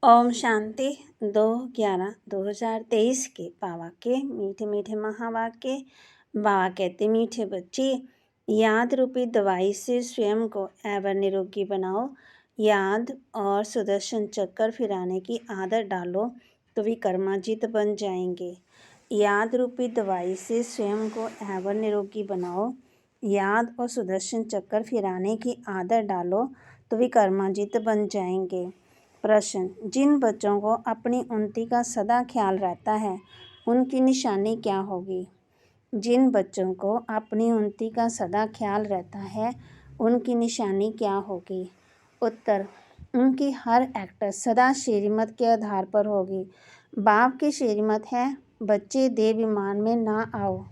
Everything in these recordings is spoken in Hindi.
ओम शांति 2/11/2023 के बाबा के मीठे मीठे महावाक्य। बाबा कहते मीठे बच्चे, याद रूपी दवाई से स्वयं को एवर निरोगी बनाओ। याद और सुदर्शन चक्कर फिराने की आदत डालो तो विकर्माजित बन जाएंगे। याद रूपी दवाई से स्वयं को एवर निरोगी बनाओ। याद और सुदर्शन चक्कर फिराने की आदत डालो तो विकर्माजित बन जाएंगे। प्रश्न, जिन बच्चों को अपनी उन्नति का सदा ख्याल रहता है उनकी निशानी क्या होगी? जिन बच्चों को अपनी उन्नति का सदा ख्याल रहता है उनकी निशानी क्या होगी? उत्तर, उनकी हर एक्ट सदा श्रीमत के आधार पर होगी। बाप की श्रीमत है, बच्चे देह विमान में ना आओ।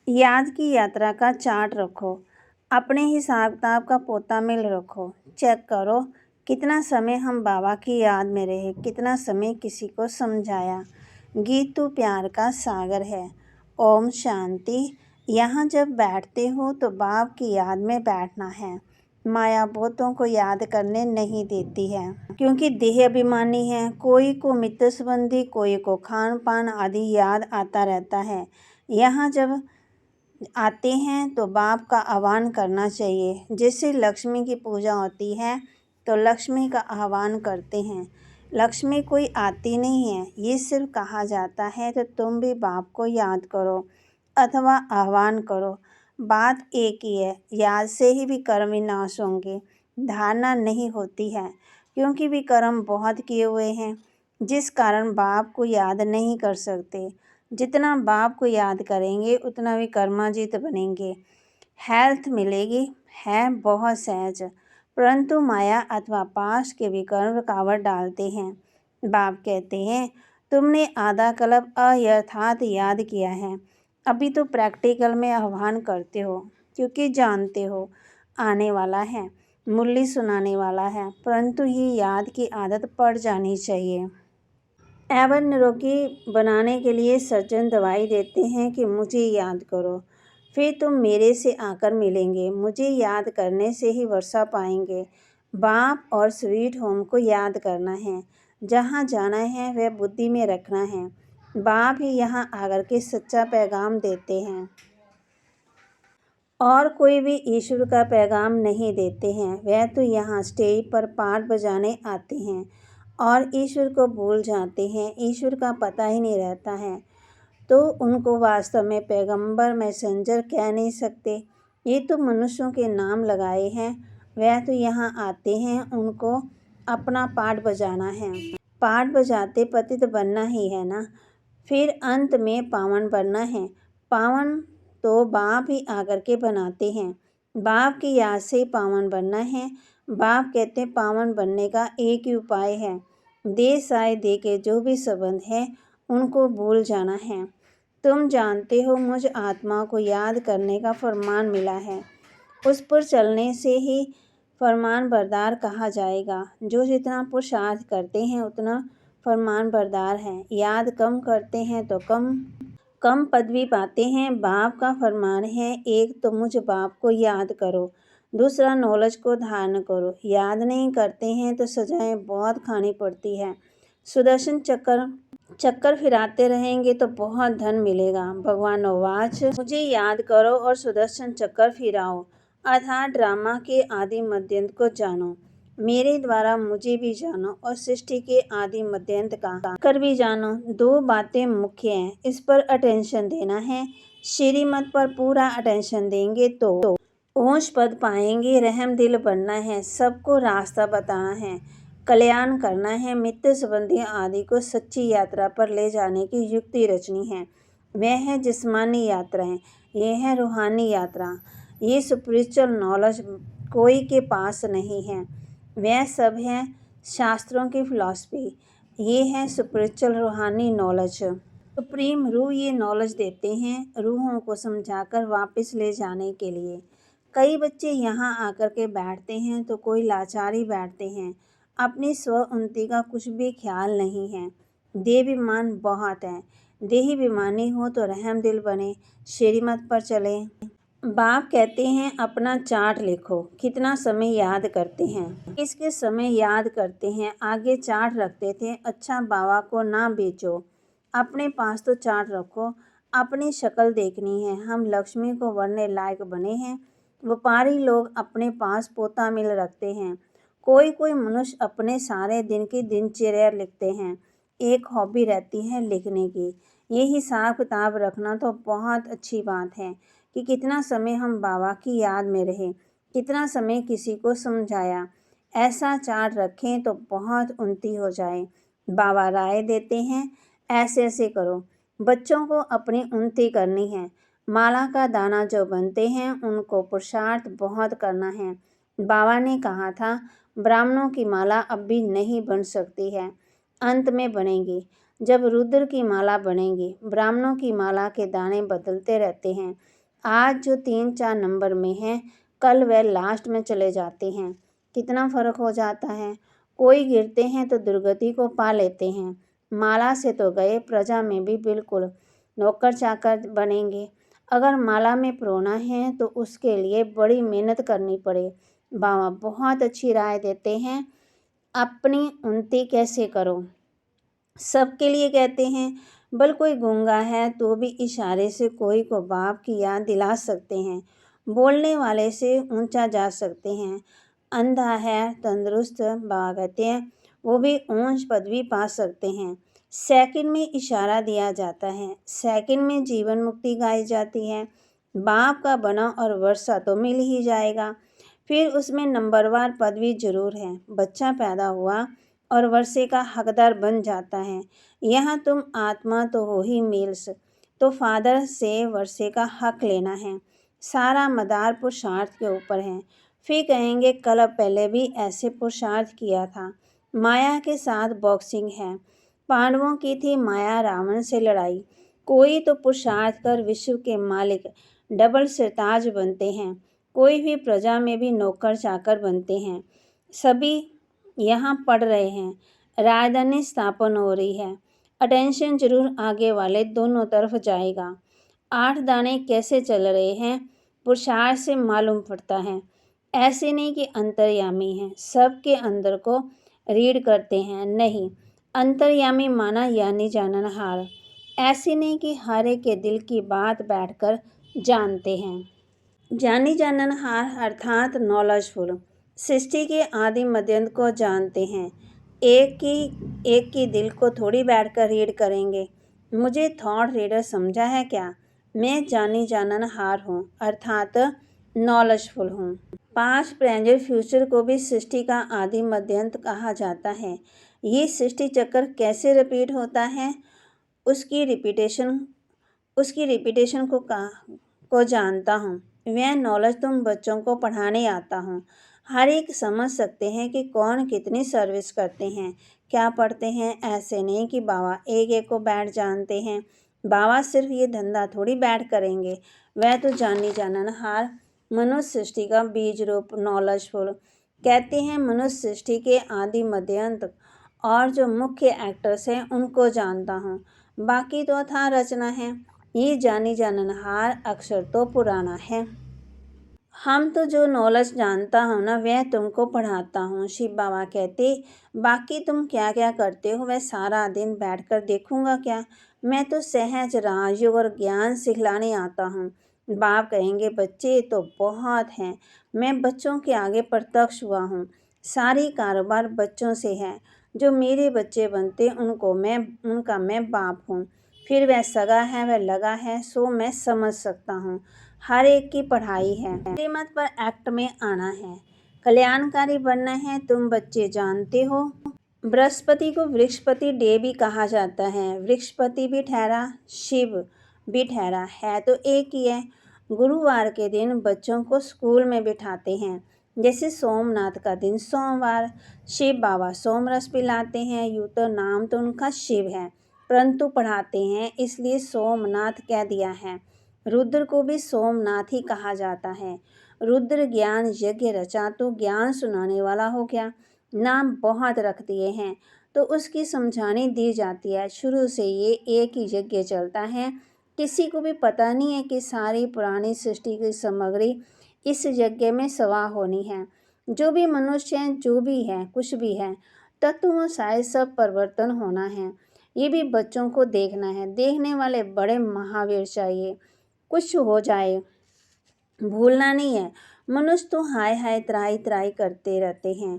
याद की यात्रा का चार्ट रखो। अपने हिसाब किताब का पोता मिल रखो। चेक करो कितना समय हम बाबा की याद में रहे, कितना समय किसी को समझाया। गीत तो प्यार का सागर है। ओम शांति। यहाँ जब बैठते हो तो बाप की याद में बैठना है। माया बहुतों को याद करने नहीं देती है क्योंकि देह अभिमानी है। कोई को मित्र संबंधी, कोई को खान पान आदि याद आता रहता है। यहाँ जब आते हैं तो बाप का आह्वान करना चाहिए। जैसे लक्ष्मी की पूजा होती है तो लक्ष्मी का आह्वान करते हैं। लक्ष्मी कोई आती नहीं है, ये सिर्फ कहा जाता है तो तुम भी बाप को याद करो अथवा आह्वान करो। बात एक ही है, याद से ही विकर्म विनाश होंगे। धारणा नहीं होती है क्योंकि विकर्म बहुत किए हुए हैं, जिस कारण बाप को याद नहीं कर सकते। जितना बाप को याद करेंगे उतना विकर्माजित बनेंगे। हेल्थ मिलेगी, है बहुत सहज, परंतु माया अथवा पाश के विकर्म रुकावट डालते हैं। बाप कहते हैं, तुमने आधा कल्प अयथार्थ याद किया है, अभी तो प्रैक्टिकल में आह्वान करते हो क्योंकि जानते हो आने वाला है, मुरली सुनाने वाला है, परंतु ये याद की आदत पड़ जानी चाहिए। एवर निरोगी बनाने के लिए सज्जन दवाई देते हैं कि मुझे याद करो, फिर तुम मेरे से आकर मिलेंगे। मुझे याद करने से ही वर्षा पाएंगे। बाप और स्वीट होम को याद करना है। जहाँ जाना है वह बुद्धि में रखना है। बाप ही यहाँ आकर के सच्चा पैगाम देते हैं और कोई भी ईश्वर का पैगाम नहीं देते हैं। वह तो यहाँ स्टेज पर पाठ बजाने आते हैं और ईश्वर को भूल जाते हैं। ईश्वर का पता ही नहीं रहता है तो उनको वास्तव में पैगंबर मैसेंजर कह नहीं सकते। ये तो मनुष्यों के नाम लगाए हैं। वह तो यहाँ आते हैं, उनको अपना पाठ बजाना है। पाठ बजाते पतित बनना ही है ना, फिर अंत में पावन बनना है। पावन तो बाप ही आकर के बनाते हैं। बाप की याद से पावन बनना है। बाप कहते हैं पावन बनने का एक ही उपाय है, दे साय दे के जो भी संबंध है उनको भूल जाना है। तुम जानते हो मुझ आत्मा को याद करने का फरमान मिला है, उस पर चलने से ही फरमान बरदार कहा जाएगा। जो जितना पुरुषार्थ करते हैं उतना फरमान बरदार हैं। याद कम करते हैं तो कम पदवी पाते हैं। बाप का फरमान है, एक तो मुझ बाप को याद करो, दूसरा नॉलेज को धारण करो। याद नहीं करते हैं तो सजाएं बहुत खानी पड़ती है। सुदर्शन चक्कर फिराते रहेंगे तो बहुत धन मिलेगा। भगवान नवाज, मुझे याद करो और सुदर्शन चक्कर फिराओ अर्थात ड्रामा के आदि मध्यंत को जानो। मेरे द्वारा मुझे भी जानो और सृष्टि के आदि मध्यंत का कर भी जानो। दो बातें मुख्य हैं, इस पर अटेंशन देना है। श्रीमत पर पूरा अटेंशन देंगे तो ऊंच पद पाएंगे। रहम दिल बनना है, सबको रास्ता बताना है, कल्याण करना है। मित्र संबंधी आदि को सच्ची यात्रा पर ले जाने की युक्ति रचनी है। वह है जिस्मानी यात्राएं, ये है रूहानी यात्रा। ये स्पिरिचुअल नॉलेज कोई के पास नहीं है, वह सब है शास्त्रों की फिलॉसफी। ये है स्पिरिचुअल रूहानी नॉलेज। सुप्रीम रूह ये नॉलेज देते हैं रूहों को समझाकर वापस ले जाने के लिए। कई बच्चे यहाँ आकर के बैठते हैं तो कोई लाचारी बैठते हैं, अपनी स्व उन्नति का कुछ भी ख्याल नहीं है। देहाभिमान बहुत है। देही विमानी हो तो रहम दिल बने, श्रीमत पर चले। बाप कहते हैं अपना चार्ट लिखो, कितना समय याद करते हैं, किसके समय याद करते हैं, आगे चार्ट रखते थे। अच्छा बाबा को ना बेचो, अपने पास तो चार्ट रखो, अपनी शक्ल देखनी है। हम लक्ष्मी को वरने लायक बने हैं। व्यापारी लोग अपने पास पोता मिल रखते हैं। कोई कोई मनुष्य अपने सारे दिन की दिनचर्या लिखते हैं। एक हॉबी रहती है लिखने की। ये हिसाब किताब रखना तो बहुत अच्छी बात है कि कितना समय हम बाबा की याद में रहे, कितना समय किसी को समझाया। ऐसा चार्ट रखें तो बहुत उन्नति हो जाए। बाबा राय देते हैं, ऐसे ऐसे करो। बच्चों को अपनी उन्नति करनी है। माला का दाना जो बनते हैं उनको पुरुषार्थ बहुत करना है। बाबा ने कहा था ब्राह्मणों की माला अब भी नहीं बन सकती है, अंत में बनेगी। जब रुद्र की माला बनेगी। ब्राह्मणों की माला के दाने बदलते रहते हैं। आज जो 3-4 नंबर में हैं, कल वह लास्ट में चले जाते हैं। कितना फ़र्क हो जाता है। कोई गिरते हैं तो दुर्गति को पा लेते हैं। माला से तो गए, प्रजा में भी बिल्कुल नौकर चाकर बनेंगे। अगर माला में परोना है तो उसके लिए बड़ी मेहनत करनी पड़े। बाबा बहुत अच्छी राय देते हैं, अपनी उन्नति कैसे करो। सबके लिए कहते हैं। बल कोई गूंगा है तो भी इशारे से कोई को बाप की याद दिला सकते हैं। बोलने वाले से ऊंचा जा सकते हैं। अंधा है तंदुरुस्त बाबा कहते हैं, वो भी ऊंच पदवी पा सकते हैं। सेकंड में इशारा दिया जाता है, सेकंड में जीवन मुक्ति गाई जाती है। बाप का बना और वर्षा तो मिल ही जाएगा। फिर उसमें नंबरवार पदवी जरूर है। बच्चा पैदा हुआ और वर्षे का हकदार बन जाता है। यहाँ तुम आत्मा तो हो ही मेल्स, तो फादर से वर्षे का हक लेना है। सारा मदार पुरुषार्थ के ऊपर है। फिर कहेंगे कल पहले भी ऐसे पुरुषार्थ किया था। माया के साथ बॉक्सिंग है। पांडवों की थी माया रावण से लड़ाई। कोई तो पुरुषार्थ कर विश्व के मालिक डबल सिरताज बनते हैं, कोई भी प्रजा में भी नौकर चाकर बनते हैं। सभी यहाँ पढ़ रहे हैं, राजधानी स्थापन हो रही है। अटेंशन जरूर आगे वाले दोनों तरफ जाएगा। 8 दाने कैसे चल रहे हैं, पुरुषार्थ से मालूम पड़ता है। ऐसे नहीं कि अंतर्यामी हैं, सबके अंदर को रीड करते हैं, नहीं। अंतर्यामी माना यानी जाननहार। ऐसे नहीं कि हर एक के दिल की बात बैठकर जानते हैं। जानी जाननहार अर्थात नॉलेजफुल, सृष्टि के आदि मध्यंत को जानते हैं। एक की दिल को थोड़ी बैठकर रीड करेंगे। मुझे थॉट रीडर समझा है क्या? मैं जानी जाननहार हूँ, अर्थात नॉलेजफुल हूँ। पास्ट प्रेजेंट फ्यूचर को भी सृष्टि का आदि मध्यंत कहा जाता है। ये सृष्टि चक्र कैसे रिपीट होता है, उसकी रिपीटेशन को जानता हूँ। वह नॉलेज तुम बच्चों को पढ़ाने आता हूँ। हर एक समझ सकते हैं कि कौन कितनी सर्विस करते हैं, क्या पढ़ते हैं। ऐसे नहीं कि बाबा एक एक को बैठ जानते हैं। बाबा सिर्फ ये धंधा थोड़ी बैठ करेंगे। वह तो जानी जाननहार, मनुष्य सृष्टि का बीज रूप नॉलेजफुल। कहते हैं मनुष्य सृष्टि के आदि मध्यंत और जो मुख्य एक्टर्स हैं उनको जानता हूँ। बाकी तो था रचना है। ये जानी जाननहार अक्षर तो पुराना है। हम तो जो नॉलेज जानता हूँ ना वह तुमको पढ़ाता हूँ। शिव बाबा कहते, बाकी तुम क्या क्या करते हो वह सारा दिन बैठकर देखूंगा क्या। मैं तो सहज राजयोग और ज्ञान सिखलाने आता हूँ। बाप कहेंगे बच्चे तो बहुत हैं, मैं बच्चों के आगे प्रत्यक्ष हुआ हूँ। सारी कारोबार बच्चों से है। जो मेरे बच्चे बनते उनका मैं बाप हूँ। फिर वह सगा है वह लगा है, सो मैं समझ सकता हूँ। हर एक की पढ़ाई है। श्रीमत पर एक्ट में आना है, कल्याणकारी बनना है, तुम बच्चे जानते हो। बृहस्पति को वृक्षपति डे भी कहा जाता है। वृक्षपति भी ठहरा, शिव भी ठहरा, है तो एक ही है। गुरुवार के दिन बच्चों को स्कूल में बिठाते हैं, जैसे सोमनाथ का दिन सोमवार। शिव बाबा सोमरस पिलाते हैं। यूँ तो नाम तो उनका शिव है, परंतु पढ़ाते हैं इसलिए सोमनाथ कह दिया है। रुद्र को भी सोमनाथ ही कहा जाता है। रुद्र ज्ञान यज्ञ रचा तो ज्ञान सुनाने वाला हो गया। नाम बहुत रख दिए हैं तो उसकी समझानी दी जाती है। शुरू से ये एक ही यज्ञ चलता है, किसी को भी पता नहीं है कि सारी पुरानी सृष्टि की सामग्री इस यज्ञ में सवाह होनी है। जो भी मनुष्य हैं, जो भी है, कुछ भी है, तत्वों शायद सब परिवर्तन होना है। ये भी बच्चों को देखना है। देखने वाले बड़े महावीर चाहिए। कुछ हो जाए भूलना नहीं है। मनुष्य तो हाय हाय त्राही त्राही करते रहते हैं।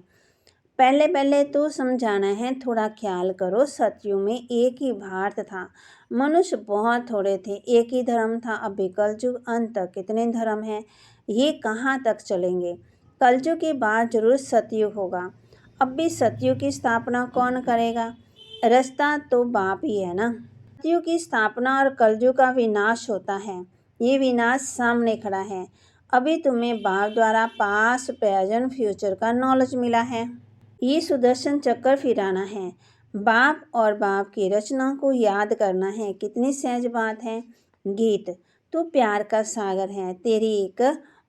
पहले पहले तो समझाना है, थोड़ा ख्याल करो। सतयुग में एक ही भारत था, मनुष्य बहुत थोड़े थे, एक ही धर्म था। अब भी कलयुग अंत तक कितने धर्म हैं, ये कहाँ तक चलेंगे। कलयुग के बाद जरूर सतयुग होगा। अब भी सतयुग की स्थापना कौन करेगा? रास्ता तो बाप ही है ना। सतयुग की स्थापना और कलयुग का विनाश होता है। ये विनाश सामने खड़ा है। अभी तुम्हें बाप द्वारा पास्ट प्रेजेंट फ्यूचर का नॉलेज मिला है। ये सुदर्शन चक्कर फिराना है। बाप और बाप की रचना को याद करना है। कितनी सहज बात है। गीत, तू प्यार का सागर है, तेरी एक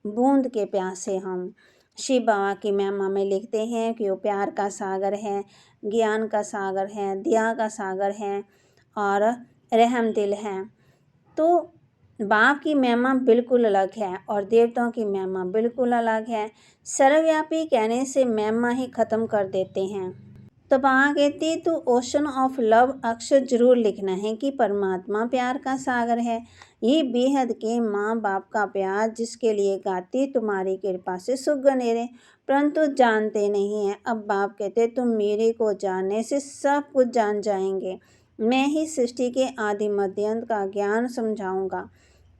बूंद के प्यासे हम। शिव बाबा की महिमा में लिखते हैं कि वो प्यार का सागर है, ज्ञान का सागर है, दया का सागर है और रहम दिल है। तो बाप की महिमा बिल्कुल अलग है और देवताओं की महिमा बिल्कुल अलग है। सर्वव्यापी कहने से महिमा ही खत्म कर देते हैं। तो बाबा कहते तो ओशन ऑफ लव अक्षर जरूर लिखना है कि परमात्मा प्यार का सागर है। ये बेहद के माँ बाप का प्यार जिसके लिए गाती तुम्हारी कृपा से सुख गनेरे, परंतु जानते नहीं हैं। अब बाप कहते तुम मेरे को जानने से सब कुछ जान जाएंगे। मैं ही सृष्टि के आदि मध्य अंत का ज्ञान समझाऊंगा।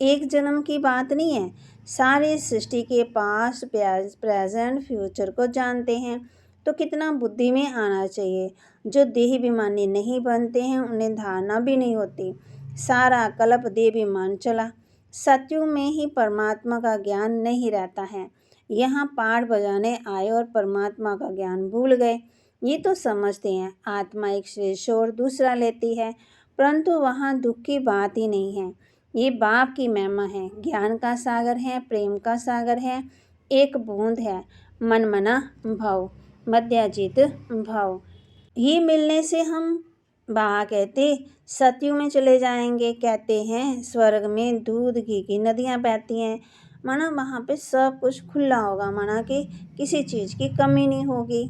एक जन्म की बात नहीं है, सारी सृष्टि के पास प्रेजेंट फ्यूचर को जानते हैं। तो कितना बुद्धि में आना चाहिए। जो देह अभिमानी नहीं बनते हैं उन्हें धारणा भी नहीं होती। सारा कल्प देह अभिमान चला। सतयुग में ही परमात्मा का ज्ञान नहीं रहता है। यहाँ पाठ बजाने आए और परमात्मा का ज्ञान भूल गए। ये तो समझते हैं आत्मा एक श्रेष्ठ और दूसरा लेती है, परंतु वहाँ दुख की बात ही नहीं है। ये बाप की महिमा है, ज्ञान का सागर है, प्रेम का सागर है, एक बूंद है, मनमना भव, मध्याजित भव। ये मिलने से हम बाबा कहते सतयुग में चले जाएंगे। कहते हैं स्वर्ग में दूध घी की नदियाँ बहती हैं, माना वहाँ पे सब कुछ खुला होगा, माना कि किसी चीज़ की कमी नहीं होगी।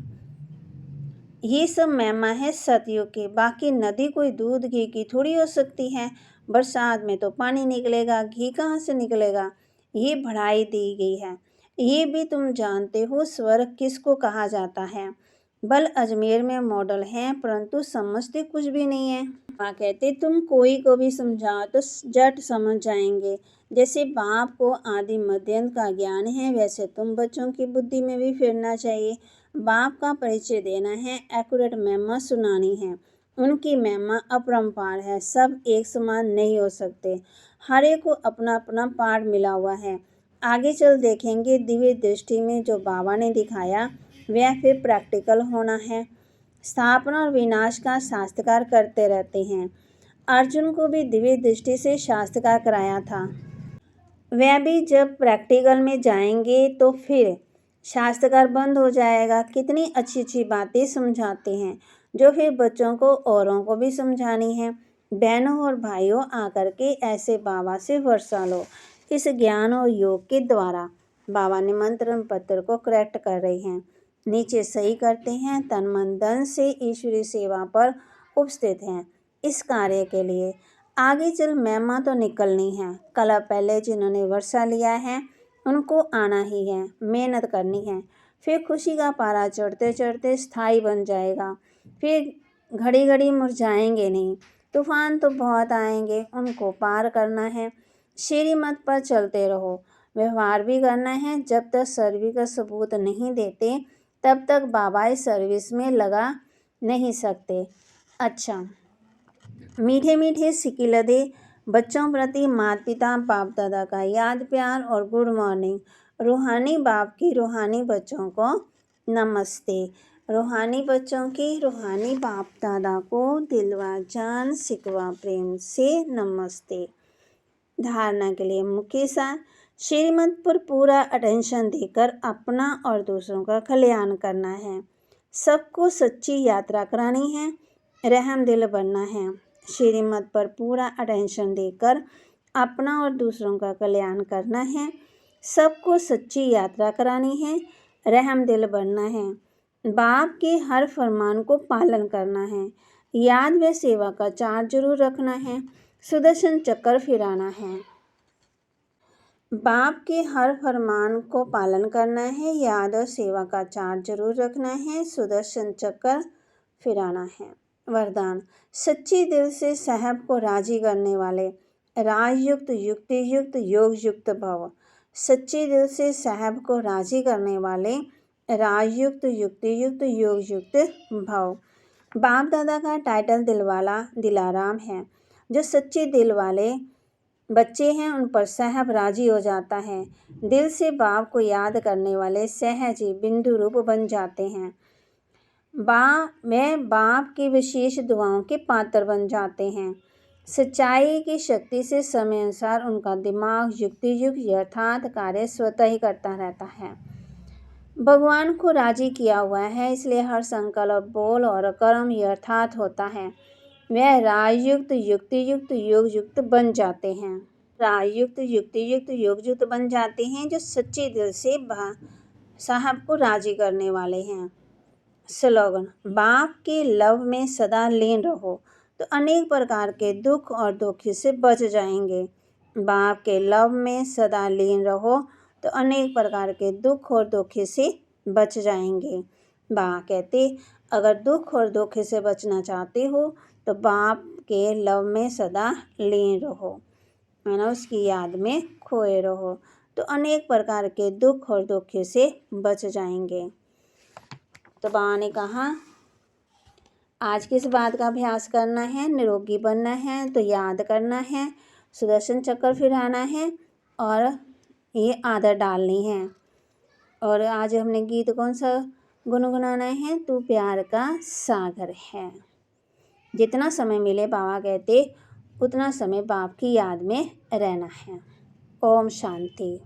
ये सब महिमा है सतयुग की। बाकी नदी कोई दूध घी की थोड़ी हो सकती है। बरसात में तो पानी निकलेगा, घी कहाँ से निकलेगा। ये बढ़ाई दी गई है। ये भी तुम जानते हो स्वर्ग किसको कहा जाता है। बल अजमेर में मॉडल हैं, परंतु समझते कुछ भी नहीं है। माँ कहते तुम कोई को भी समझाओ तो झट समझ जाएंगे। जैसे बाप को आदि मध्यंत का ज्ञान है, वैसे तुम बच्चों की बुद्धि में भी फिरना चाहिए। बाप का परिचय देना है, एक्यूरेट महिमा सुनानी है। उनकी महिमा अपरंपार है, सब एक समान नहीं हो सकते। हर एक को अपना अपना पाठ मिला हुआ है। आगे चल देखेंगे दिव्य दृष्टि में जो बाबा ने दिखाया वह फिर प्रैक्टिकल होना है। स्थापना और विनाश का शास्त्रकार करते रहते हैं। अर्जुन को भी दिव्य दृष्टि से शास्त्रकार कराया था। वह भी जब प्रैक्टिकल में जाएंगे तो फिर शास्त्रकार बंद हो जाएगा। कितनी अच्छी अच्छी बातें समझाते हैं जो फिर बच्चों को औरों को भी समझानी है। बहनों और भाइयों आकर के ऐसे बाबा से वर्षा लो। इस ज्ञान और योग के द्वारा बाबा ने मंत्र पत्र को करेक्ट कर रहे हैं, नीचे सही करते हैं। तन मन धन से ईश्वरीय सेवा पर उपस्थित हैं। इस कार्य के लिए आगे चल महिमा तो निकलनी है। कल पहले जिन्होंने वर्षा लिया है उनको आना ही है, मेहनत करनी है। फिर खुशी का पारा चढ़ते चढ़ते स्थायी बन जाएगा। फिर घड़ी घड़ी मुरझाएंगे नहीं। तूफान तो बहुत आएंगे, उनको पार करना है। श्रीमत पर चलते रहो, व्यवहार भी करना है। जब तक सर्विस का सबूत नहीं देते तब तक बाबा इस सर्विस में लगा नहीं सकते। अच्छा, मीठे मीठे सिकिलदे बच्चों प्रति माता पिता बाप दादा का याद प्यार और गुड मॉर्निंग। रूहानी बाप की रूहानी बच्चों को नमस्ते। रूहानी बच्चों की रूहानी बाप दादा को दिलवा जान सिकवा प्रेम से नमस्ते। धारणा के लिए मुख्य सार, श्रीमत पर पूरा अटेंशन देकर अपना और दूसरों का कल्याण करना है। सबको सच्ची यात्रा करानी है, रहम दिल बनना है। श्रीमत पर पूरा अटेंशन देकर अपना और दूसरों का कल्याण करना है, सबको सच्ची यात्रा करानी है, रहम दिल बनना है, बाप के हर फरमान को पालन करना है, याद व सेवा का चार्ज जरूर रखना है, सुदर्शन चक्र फिराना है। बाप के हर फरमान को पालन करना है, याद और सेवा का चार्ज जरूर रखना है, सुदर्शन चक्र फिराना है। वरदान, सच्ची दिल से साहब को राजी करने वाले राजयुक्त युक्ति युक्त योग युक्त भव। सच्चे दिल से साहब को राजी करने वाले राजयुक्त युक्ति युक्त योग युक्त भव। बाप दादा का टाइटल दिलवाला दिलाराम है। जो सच्चे दिल वाले बच्चे हैं उन पर साहब राजी हो जाता है। दिल से बाप को याद करने वाले सहज ही बिंदु रूप बन जाते हैं। बाप की विशेष दुआओं के पात्र बन जाते हैं। सच्चाई की शक्ति से समय अनुसार उनका दिमाग युक्ति युक्त यथार्थ कार्य स्वतः ही करता रहता है। भगवान को राजी किया हुआ है, इसलिए हर संकल्प बोल और कर्म यथार्थ होता है। वह राजयुक्त युक्ति युक्त योग युक्त बन जाते हैं। राजयुक्त युक्ति युक्त योग युक्त बन जाते हैं जो सच्चे दिल से साहब को राजी करने वाले हैं। स्लोगन, बाप के लव में सदा लीन रहो तो अनेक प्रकार के दुख और धोखे से बच जाएंगे। बाप के लव में सदा लीन रहो तो अनेक प्रकार के दुख और धोखे से बच जाएंगे। बाप कहते, अगर दुख और धोखे से बचना चाहते हो तो बाप के लव में सदा लीन रहो, माना उसकी याद में खोए रहो तो अनेक प्रकार के दुख और धोखे से बच जाएंगे। तो बाबा ने कहा आज किस बात का अभ्यास करना है, निरोगी बनना है तो याद करना है, सुदर्शन चक्र फिराना है और ये आदत डालनी है। और आज हमने गीत कौन सा गुनगुनाना है, तू प्यार का सागर है। जितना समय मिले बाबा कहते उतना समय बाप की याद में रहना है। ओम शांति।